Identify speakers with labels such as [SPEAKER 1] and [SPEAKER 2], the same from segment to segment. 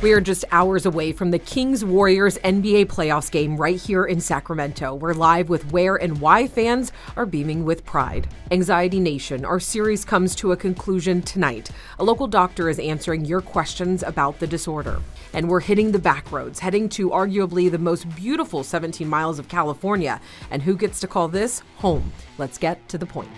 [SPEAKER 1] We are just hours away from the Kings-Warriors NBA playoffs game right here in Sacramento. We're live with where and why fans are beaming with pride. Anxiety Nation, our series comes to a conclusion tonight. A local doctor is answering your questions about the disorder. And we're hitting the back roads, heading to arguably the most beautiful 17 miles of California. And who gets to call this home? Let's get to the point.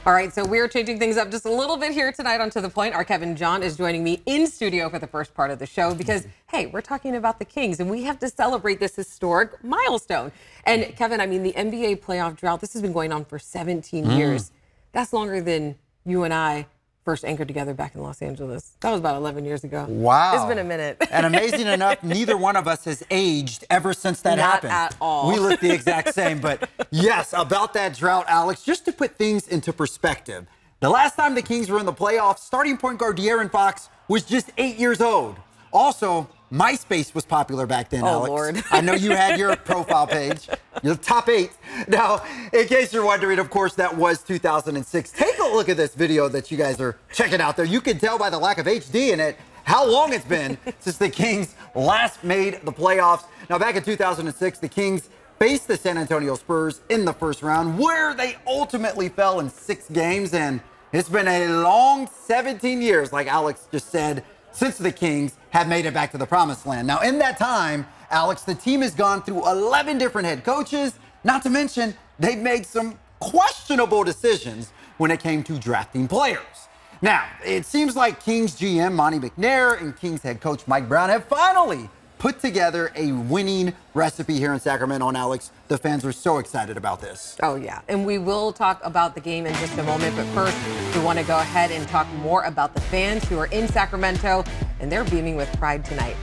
[SPEAKER 1] All right, so we're changing things up just a little bit here tonight on To The Point. Our Kevin John is joining me in studio for the first part of the show because, hey, we're talking about the Kings, and we have to celebrate this historic milestone. And, Kevin, I mean, the NBA playoff drought, this has been going on for 17 years. That's longer than you and I first anchored together back in Los Angeles. That was about 11 years ago.
[SPEAKER 2] Wow.
[SPEAKER 1] It's been a minute.
[SPEAKER 2] And amazing enough, neither one of us has aged ever since that happened.
[SPEAKER 1] Not at all.
[SPEAKER 2] We look the exact same. But yes, about that drought, Alex, just to put things into perspective, the last time the Kings were in the playoffs, starting point guard De'Aaron Fox was just 8 years old. Also, MySpace was popular back then, Alex.
[SPEAKER 1] Lord.
[SPEAKER 2] I know you had your profile page, your top 8. Now, in case you're wondering, of course, that was 2006. Take a look at this video that you guys are checking out there. You can tell by the lack of HD in it how long it's been since the Kings last made the playoffs. Now, back in 2006, the Kings faced the San Antonio Spurs in the first round, where they ultimately fell in 6 games. And it's been a long 17 years, like Alex just said, since the Kings have made it back to the promised land. Now, in that time, Alex, the team has gone through 11 different head coaches, not to mention they've made some questionable decisions when it came to drafting players. Now, it seems like Kings GM Monty McNair and Kings head coach Mike Brown have finally put together a winning recipe here in Sacramento. And Alex, the fans are so excited about this.
[SPEAKER 1] Oh, yeah. And we will talk about the game in just a moment. But first, we want to go ahead and talk more about the fans who are in Sacramento, and they're beaming with pride tonight.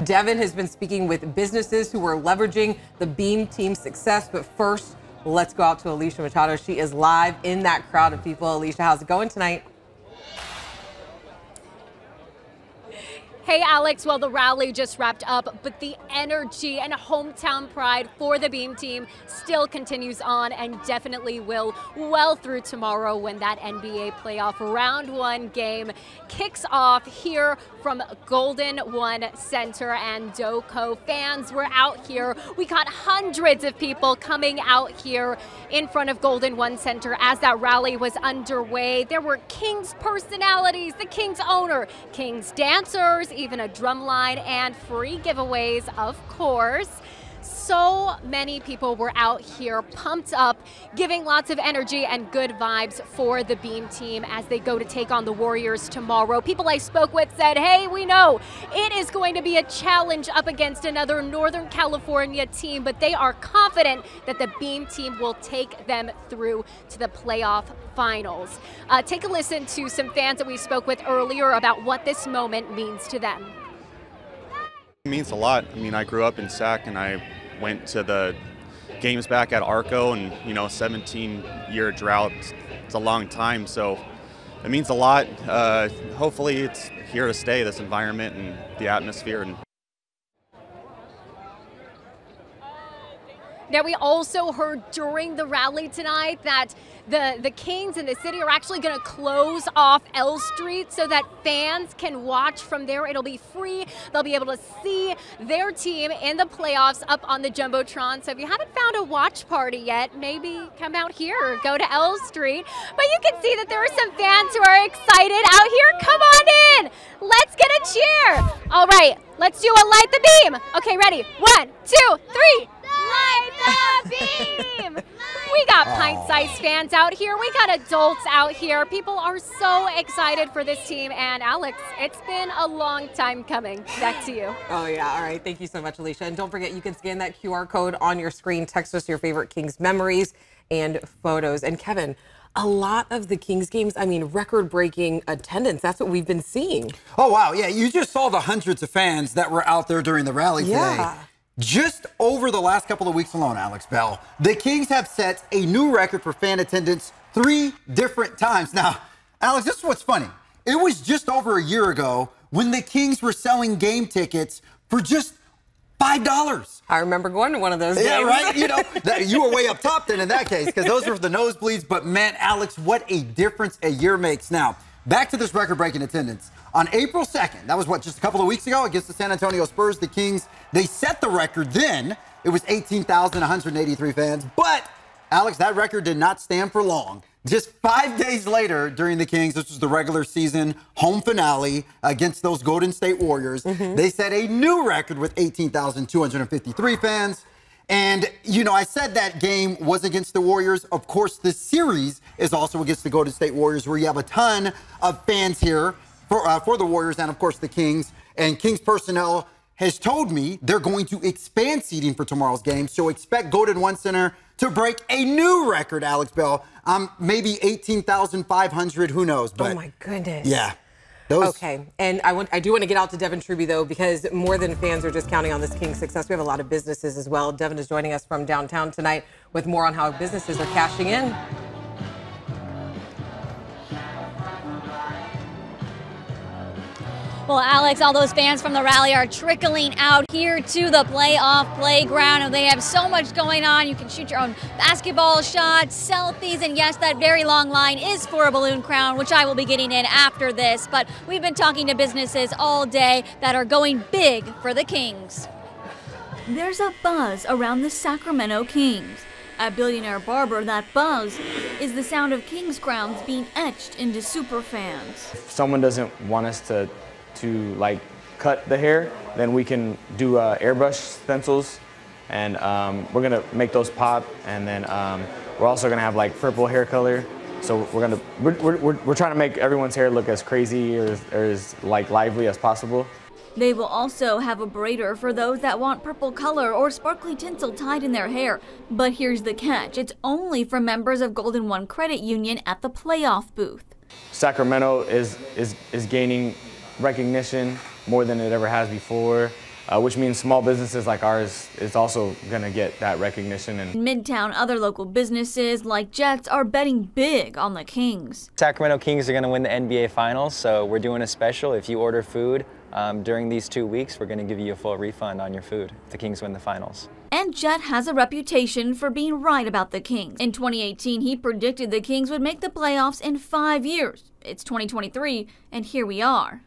[SPEAKER 1] Devin has been speaking with businesses who are leveraging the Beam team's success. But first, let's go out to Alicia Machado. She is live in that crowd of people. Alicia, how's it going tonight?
[SPEAKER 3] Hey, Alex, well, the rally just wrapped up, but the energy and hometown pride for the Beam team still continues on and definitely will well through tomorrow when that NBA playoff round 1 game kicks off here from Golden One Center and Doco. Fans were out here. We got hundreds of people coming out here in front of Golden One Center as that rally was underway. There were Kings personalities, the Kings owner, Kings dancers, even a drum line, and free giveaways, of course. So many people were out here pumped up, giving lots of energy and good vibes for the Beam team as they go to take on the Warriors tomorrow. People I spoke with said, hey, we know it is going to be a challenge up against another Northern California team, but they are confident that the Beam team will take them through to the playoff finals. Take a listen to some fans that we spoke with earlier about what this moment means to them.
[SPEAKER 4] It means a lot. I mean, I grew up in Sac and I went to the games back at Arco, and 17-year drought, it's a long time, so it means a lot. Hopefully it's here to stay, this environment and the atmosphere.
[SPEAKER 3] Now, we also heard during the rally tonight that the Kings and the city are actually going to close off L Street so that fans can watch from there. It'll be free. They'll be able to see their team in the playoffs up on the Jumbotron. So if you haven't found a watch party yet, maybe come out here or go to L Street. But you can see that there are some fans who are excited out here. Come on in. Let's get a cheer. All right, let's do a light the beam. Okay, ready? 1, 2, 3. Light the beam! We got pint-sized fans out here. We got adults out here. People are so excited for this team. And Alex, it's been a long time coming. Back to you.
[SPEAKER 1] Oh, yeah. All right. Thank you so much, Alicia. And don't forget, you can scan that QR code on your screen. Text us your favorite Kings memories and photos. And Kevin, a lot of the Kings games, I mean, record-breaking attendance. That's what we've been seeing.
[SPEAKER 2] Oh, wow. Yeah, you just saw the hundreds of fans that were out there during the rally today. Just over the last couple of weeks alone, Alex Bell, the Kings have set a new record for fan attendance 3 different times. Now, Alex, this is what's funny. It was just over a year ago when the Kings were selling game tickets for just $5.
[SPEAKER 1] I remember going to one of those games.
[SPEAKER 2] Yeah, right? You were way up top then in that case, because those were the nosebleeds. But, man, Alex, what a difference a year makes. Now, back to this record-breaking attendance. on April 2nd, that was what, just a couple of weeks ago against the San Antonio Spurs, the Kings, they set the record then. It was 18,183 fans. But, Alex, that record did not stand for long. Just 5 days later during the Kings, this was the regular season home finale against those Golden State Warriors, they set a new record with 18,253 fans. And, you know, I said that game was against the Warriors. Of course, this series is also against the Golden State Warriors, where you have a ton of fans here for the Warriors and, of course, the Kings. And Kings personnel has told me they're going to expand seating for tomorrow's game. So expect Golden One Center to break a new record, Alex Bell. Maybe 18,500, who knows? But,
[SPEAKER 1] oh, my goodness.
[SPEAKER 2] Yeah.
[SPEAKER 1] Okay, and I do want to get out to Devin Truby, though, because more than fans are just counting on this Kings success. We have a lot of businesses as well. Devin is joining us from downtown tonight with more on how businesses are cashing in.
[SPEAKER 3] Well, Alex, all those fans from the rally are trickling out here to the playoff playground, and they have so much going on. You can shoot your own basketball shots, selfies, and yes, that very long line is for a balloon crown, which I will be getting in after this. But we've been talking to businesses all day that are going big for the Kings.
[SPEAKER 5] There's a buzz around the Sacramento Kings. At Billionaire Barber, that buzz is the sound of Kings crowns being etched into superfans.
[SPEAKER 6] If someone doesn't want us to like cut the hair, then we can do airbrush stencils, and we're gonna make those pop, and then we're also gonna have like purple hair color. So we're trying to make everyone's hair look as crazy or as like lively as possible.
[SPEAKER 5] They will also have a braider for those that want purple color or sparkly tinsel tied in their hair. But here's the catch: it's only for members of Golden One Credit Union at the playoff booth.
[SPEAKER 6] Sacramento is gaining recognition more than it ever has before, which means small businesses like ours is also going to get that recognition. And
[SPEAKER 5] in Midtown, other local businesses like Jets are betting big on the Kings.
[SPEAKER 7] Sacramento Kings are going to win the NBA Finals, so we're doing a special. If you order food during these 2 weeks, we're going to give you a full refund on your food if the Kings win the Finals.
[SPEAKER 5] And Jet has a reputation for being right about the Kings. In 2018, he predicted the Kings would make the playoffs in 5 years. It's 2023, and here we are.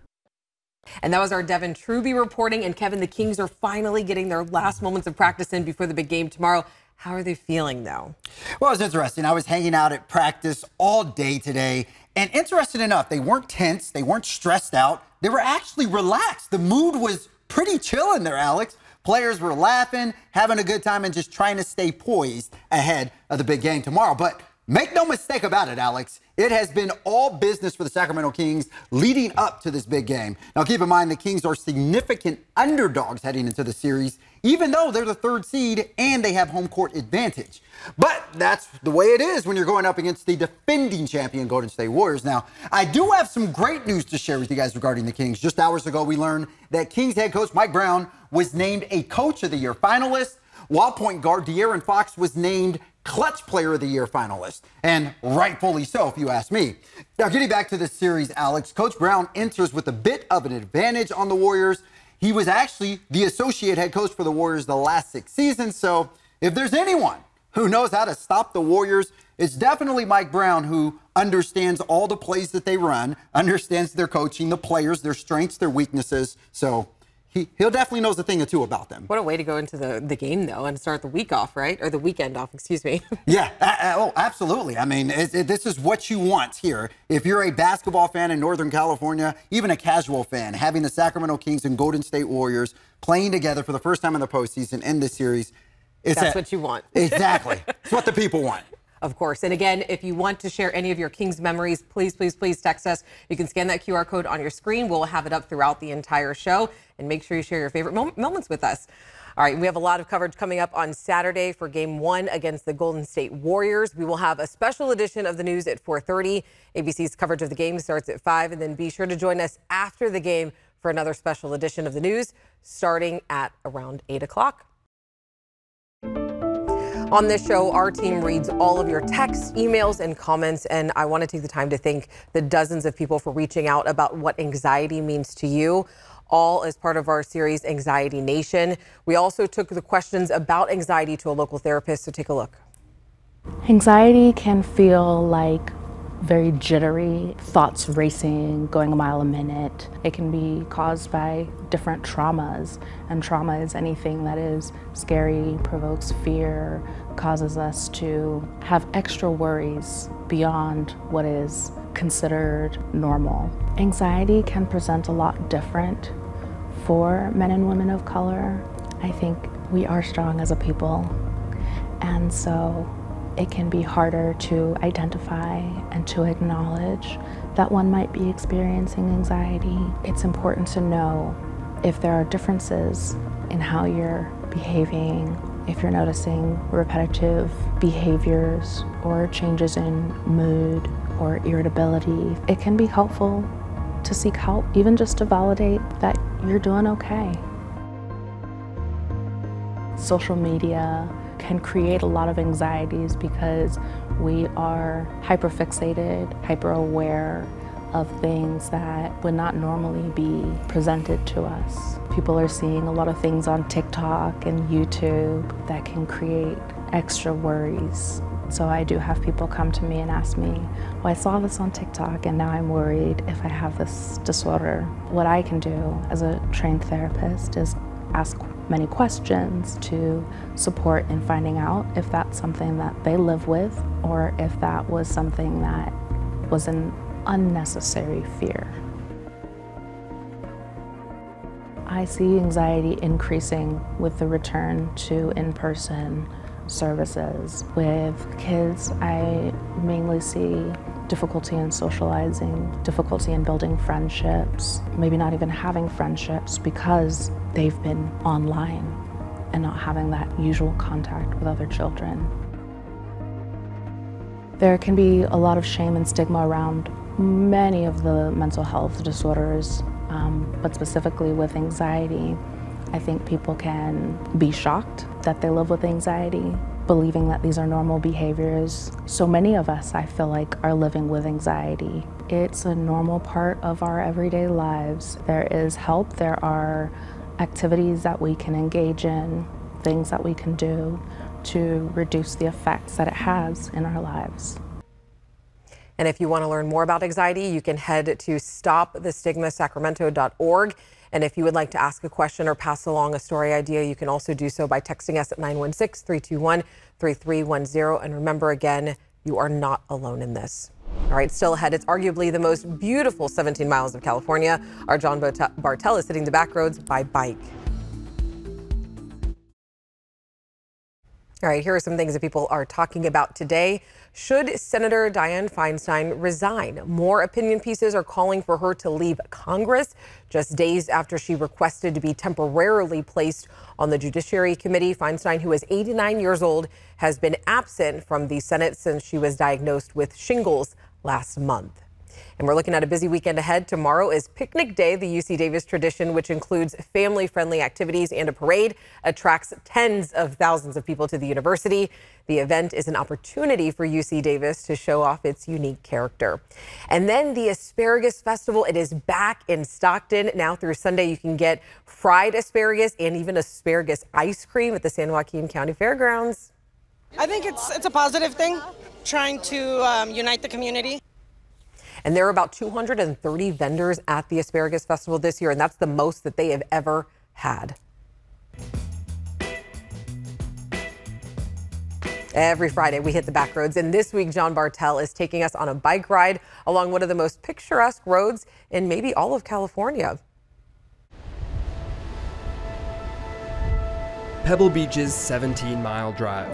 [SPEAKER 1] And that was our Devin Truby reporting. And Kevin, the Kings are finally getting their last moments of practice in before the big game tomorrow. How are they feeling, though?
[SPEAKER 2] Well, it was interesting. I was hanging out at practice all day today. And interesting enough, they weren't tense. They weren't stressed out. They were actually relaxed. The mood was pretty chill in there, Alex. Players were laughing, having a good time, and just trying to stay poised ahead of the big game tomorrow. But make no mistake about it, Alex. It has been all business for the Sacramento Kings leading up to this big game. Now, keep in mind, the Kings are significant underdogs heading into the series, even though they're the third seed and they have home court advantage. But that's the way it is when you're going up against the defending champion Golden State Warriors. Now, I do have some great news to share with you guys regarding the Kings. Just hours ago, we learned that Kings head coach Mike Brown was named a Coach of the Year finalist, while point guard De'Aaron Fox was named Clutch Player of the Year finalist, and rightfully so, if you ask me. Now, getting back to this series, Alex, Coach Brown enters with a bit of an advantage on the Warriors. He was actually the associate head coach for the Warriors the last 6 seasons, so if there's anyone who knows how to stop the Warriors, it's definitely Mike Brown, who understands all the plays that they run, understands their coaching, the players, their strengths, their weaknesses, so he'll definitely knows a thing or two about them.
[SPEAKER 1] What a way to go into the game, though, and start the week off, right? Or the weekend off, excuse me.
[SPEAKER 2] Yeah, oh, absolutely. I mean, this is what you want here. If you're a basketball fan in Northern California, even a casual fan, having the Sacramento Kings and Golden State Warriors playing together for the first time in the postseason in this series,
[SPEAKER 1] that's what you want.
[SPEAKER 2] Exactly. It's what the people want.
[SPEAKER 1] Of course. And again, if you want to share any of your Kings memories, please, please, please text us. You can scan that QR code on your screen. We'll have it up throughout the entire show. And make sure you share your favorite moments with us. All right, we have a lot of coverage coming up on Saturday for Game 1 against the Golden State Warriors. We will have a special edition of the news at 4:30. ABC's coverage of the game starts at 5. And then be sure to join us after the game for another special edition of the news starting at around 8 o'clock. On this show, our team reads all of your texts, emails, and comments, and I want to take the time to thank the dozens of people for reaching out about what anxiety means to you, all as part of our series, Anxiety Nation. We also took the questions about anxiety to a local therapist, so take a look.
[SPEAKER 8] Anxiety can feel like very jittery, thoughts racing, going a mile a minute. It can be caused by different traumas, and trauma is anything that is scary, provokes fear, causes us to have extra worries beyond what is considered normal. Anxiety can present a lot different for men and women of color. I think we are strong as a people, and so it can be harder to identify and to acknowledge that one might be experiencing anxiety. It's important to know if there are differences in how you're behaving, if you're noticing repetitive behaviors or changes in mood or irritability. It can be helpful to seek help, even just to validate that you're doing okay. Social media can create a lot of anxieties because we are hyperfixated, hyper-aware of things that would not normally be presented to us. People are seeing a lot of things on TikTok and YouTube that can create extra worries. So I do have people come to me and ask me, well, I saw this on TikTok and now I'm worried if I have this disorder. What I can do as a trained therapist is ask many questions to support in finding out if that's something that they live with or if that was something that was an unnecessary fear. I see anxiety increasing with the return to in-person services. With kids, I mainly see difficulty in socializing, difficulty in building friendships, maybe not even having friendships because they've been online and not having that usual contact with other children. There can be a lot of shame and stigma around many of the mental health disorders, but specifically with anxiety, I think people can be shocked that they live with anxiety, believing that these are normal behaviors. So many of us, I feel like, are living with anxiety. It's a normal part of our everyday lives. There is help, there are activities that we can engage in, things that we can do to reduce the effects that it has in our lives.
[SPEAKER 1] And if you want to learn more about anxiety, you can head to stopthestigmasacramento.org. And if you would like to ask a question or pass along a story idea, you can also do so by texting us at 916-321-3310. And remember, again, you are not alone in this. All right, still ahead, it's arguably the most beautiful 17 miles of California. Our John Bartel is hitting the back roads by bike. All right, here are some things that people are talking about today. Should Senator Dianne Feinstein resign? More opinion pieces are calling for her to leave Congress just days after she requested to be temporarily placed on the Judiciary Committee. Feinstein, who is 89 years old, has been absent from the Senate since she was diagnosed with shingles last month. And we're looking at a busy weekend ahead. Tomorrow is Picnic Day. The UC Davis tradition, which includes family-friendly activities and a parade, attracts tens of thousands of people to the university. The event is an opportunity for UC Davis to show off its unique character. And then the Asparagus Festival. It is back in Stockton. Now through Sunday, you can get fried asparagus and even asparagus ice cream at the San Joaquin County Fairgrounds.
[SPEAKER 9] I think it's a positive thing, trying to unite the community.
[SPEAKER 1] And there are about 230 vendors at the Asparagus Festival this year, and that's the most that they have ever had. Every Friday, we hit the back roads, and this week, John Bartel is taking us on a bike ride along one of the most picturesque roads in maybe all of California.
[SPEAKER 10] Pebble Beach's 17-mile drive.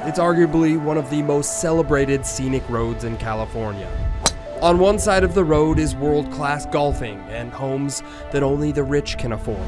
[SPEAKER 10] It's arguably one of the most celebrated scenic roads in California. On one side of the road is world-class golfing and homes that only the rich can afford.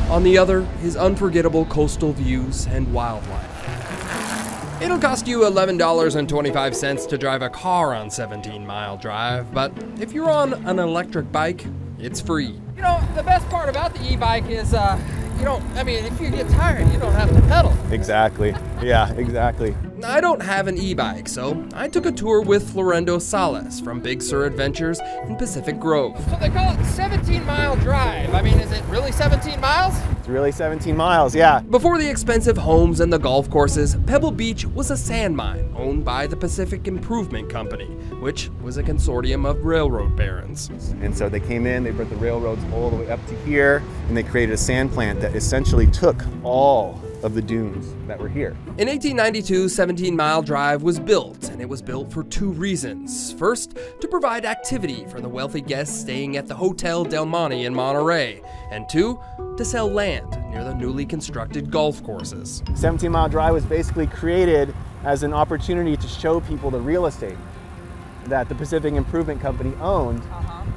[SPEAKER 10] On the other is unforgettable coastal views and wildlife. It'll cost you $11.25 to drive a car on 17-mile drive, but if you're on an electric bike, it's free.
[SPEAKER 11] You know, the best part about the e-bike is if you get tired, you don't have to pedal.
[SPEAKER 12] Exactly. Yeah, exactly.
[SPEAKER 10] I don't have an e-bike, so I took a tour with Florendo Salas from Big Sur Adventures in Pacific Grove.
[SPEAKER 11] So they call it 17-mile drive. I mean, is it really 17 miles?
[SPEAKER 12] It's really 17 miles, yeah.
[SPEAKER 10] Before the expensive homes and the golf courses, Pebble Beach was a sand mine owned by the Pacific Improvement Company, which was a consortium of railroad barons.
[SPEAKER 12] And so they came in, they brought the railroads all the way up to here, and they created a sand plant that essentially took all of the dunes that were here.
[SPEAKER 10] In 1892, 17 Mile Drive was built, and it was built for two reasons. First, to provide activity for the wealthy guests staying at the Hotel Del Monte in Monterey, and two, to sell land near the newly constructed golf courses.
[SPEAKER 12] 17 Mile Drive was basically created as an opportunity to show people the real estate that the Pacific Improvement Company owned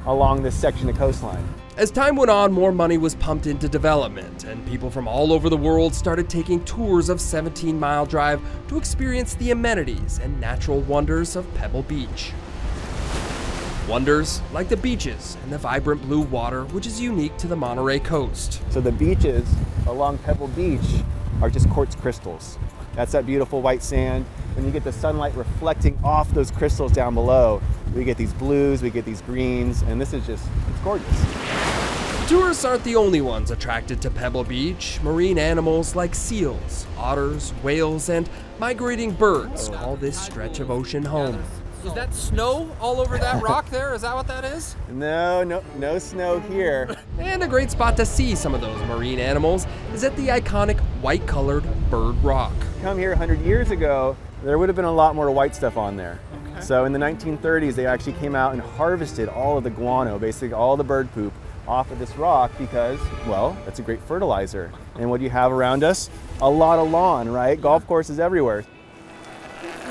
[SPEAKER 12] along this section of coastline.
[SPEAKER 10] As time went on, more money was pumped into development, and people from all over the world started taking tours of 17 Mile Drive to experience the amenities and natural wonders of Pebble Beach. Wonders like the beaches and the vibrant blue water, which is unique to the Monterey coast.
[SPEAKER 12] So the beaches along Pebble Beach are just quartz crystals. That's that beautiful white sand. When you get the sunlight reflecting off those crystals down below, we get these blues, we get these greens, and this is just, it's gorgeous.
[SPEAKER 10] Tourists aren't the only ones attracted to Pebble Beach. Marine animals like seals, otters, whales, and migrating birds call this stretch of ocean home.
[SPEAKER 11] Is that snow all over that rock there? Is that what that is?
[SPEAKER 12] No snow here.
[SPEAKER 10] And a great spot to see some of those marine animals is at the iconic white-colored Bird Rock.
[SPEAKER 12] Come here 100 years ago, there would have been a lot more white stuff on there. Okay. So in the 1930s, they actually came out and harvested all of the guano, basically all the bird poop, off of this rock because, well, that's a great fertilizer. And what do you have around us? A lot of lawn, right? Golf courses everywhere.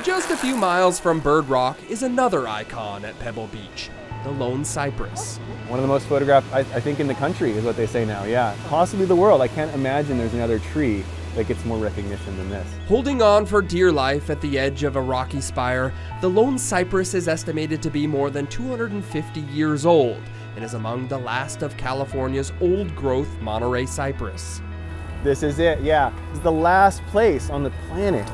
[SPEAKER 10] Just a few miles from Bird Rock is another icon at Pebble Beach, the lone cypress.
[SPEAKER 12] One of the most photographed, I think, in the country is what they say now, yeah. Possibly the world. I can't imagine there's another tree that gets more recognition than this.
[SPEAKER 10] Holding on for dear life at the edge of a rocky spire, the lone cypress is estimated to be more than 250 years old and is among the last of California's old-growth Monterey cypress.
[SPEAKER 12] This is it, yeah. This is the last place on the planet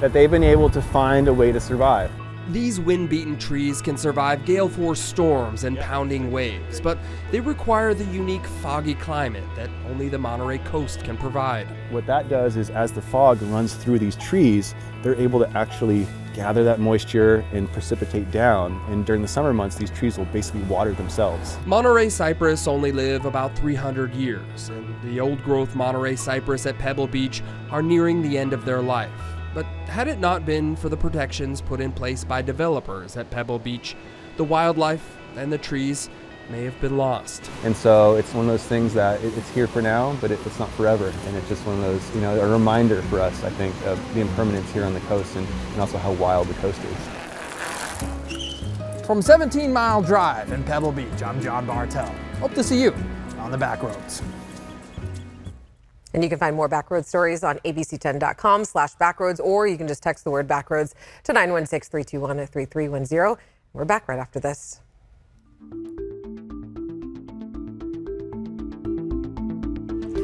[SPEAKER 12] that they've been able to find a way to survive.
[SPEAKER 10] These wind-beaten trees can survive gale-force storms and pounding waves, but they require the unique foggy climate that only the Monterey coast can provide.
[SPEAKER 12] What that does is as the fog runs through these trees, they're able to actually gather that moisture and precipitate down, and during the summer months, these trees will basically water themselves.
[SPEAKER 10] Monterey cypress only live about 300 years, and the old-growth Monterey cypress at Pebble Beach are nearing the end of their life. But had it not been for the protections put in place by developers at Pebble Beach, the wildlife and the trees may have been lost.
[SPEAKER 12] And so it's one of those things that it's here for now, but it's not forever. And it's just one of those, a reminder for us, I think, of the impermanence here on the coast and also how wild the coast is.
[SPEAKER 11] From 17 Mile Drive in Pebble Beach, I'm John Bartel. Hope to see you on the back roads.
[SPEAKER 1] And you can find more Backroads stories on abc10.com/backroads, or you can just text the word Backroads to 916-321-3310. We're back right after this.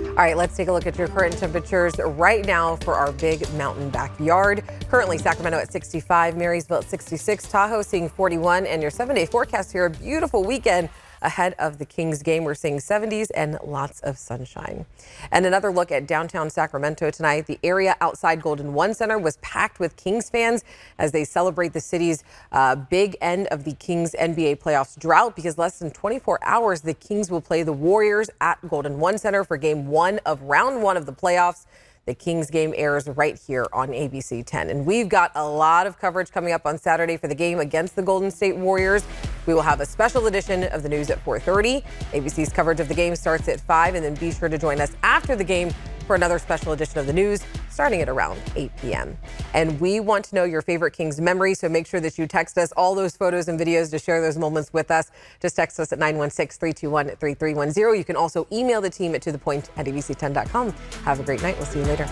[SPEAKER 1] All right, let's take a look at your current temperatures right now for our big mountain backyard. Currently, Sacramento at 65, Marysville at 66, Tahoe seeing 41, and your 7-day forecast here, a beautiful weekend ahead of the Kings game. We're seeing 70s and lots of sunshine. And another look at downtown Sacramento tonight. The area outside Golden One Center was packed with Kings fans as they celebrate the city's big end of the Kings NBA playoffs drought, because less than 24 hours, the Kings will play the Warriors at Golden One Center for game 1 of round 1 of the playoffs. The Kings game airs right here on ABC 10. And we've got a lot of coverage coming up on Saturday for the game against the Golden State Warriors. We will have a special edition of the news at 4:30. ABC's coverage of the game starts at 5, and then be sure to join us after the game for another special edition of the news starting at around 8 p.m. And we want to know your favorite Kings memories, so make sure that you text us all those photos and videos to share those moments with us. Just text us at 916-321-3310. You can also email the team at tothepoint@abc10.com. Have a great night. We'll see you later.